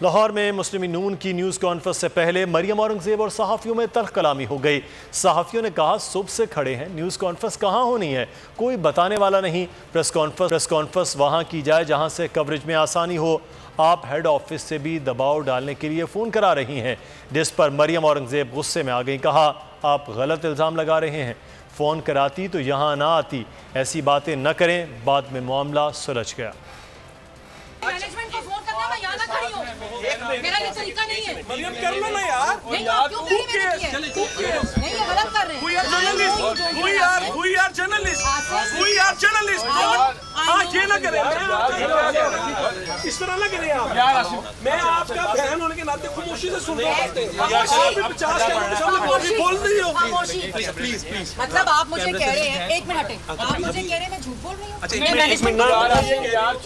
लाहौर में मुस्लिम नून की news conference से पहले मरियम औरंगजेब और सहाफ़ियों में तल्ख़ कलामी हो गई। सहाफ़ियों ने कहा सुबह से खड़े हैं, न्यूज़ कॉन्फ्रेंस कहाँ होनी है, कोई बताने वाला नहीं। प्रेस कॉन्फ्रेंस वहाँ की जाए जहाँ से कवरेज में आसानी हो। आप हेड ऑफिस से भी दबाव डालने के लिए फ़ोन करा रही हैं, जिस पर मरियम औरंगजेब गुस्से में आ गई। कहा आप गलत इल्ज़ाम लगा रहे हैं, फ़ोन कराती तो यहाँ ना आती, ऐसी बातें न करें। बाद में मामला सुलझ गया। मैनेजमेंट को फोन करना, मैं यहाँ ना खड़ी हूँ, मेरा ये तरीका नहीं है। मरियम कर लो ना यार। नहीं आप क्यों कह रहे हैं? नहीं ये गलत कर रहे हैं। We are journalists. हाँ ये ना करें, इस तरह ना करें आप। मैं आपका बहन होने के नाते खामोशी से सुन रहा हूँ। आप भी 50 के बोल रही हो। प्लीज मतलब आप मुझे कह रहे हैं, एक मिनट हटें, आप मुझे कह रहे हैं मैं झूठ बोल रही हूँ?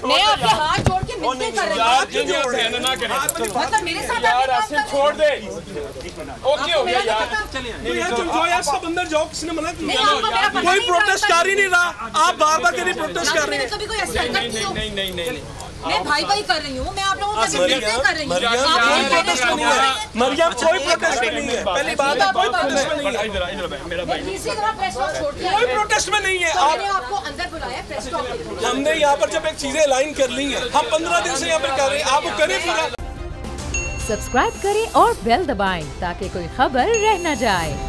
मैं आपके हाथ जोड़ के मिलते कर रही हूँ, मतलब मेरे साथ छोड़ दे। ओके हो गया यार, सब अंदर जाओ, किसने मना किया? कोई प्रोटेस्ट कर ही नहीं रहा, आप बार बार कभी प्रोटेस्ट कर रहे हैं। कभी कोई ऐसा नहीं, मैं भाई कर रही हूँ, मैं आप लोगों का कर रही हूँ। मरियम कोई प्रोटेस्ट नहीं है, पहली बात कोई प्रोटेस्ट में नहीं है, कोई प्रोटेस्ट में नहीं है। आपको अंदर बुलाया प्रेस टॉक, हमने यहाँ पर जब एक चीजें अलाइन कर ली है, हम 15 दिन से यहाँ पे कर रहे हैं, आप वो करें पूरा। सब्सक्राइब करें और बेल दबाएं ताकि कोई खबर रह न जाए।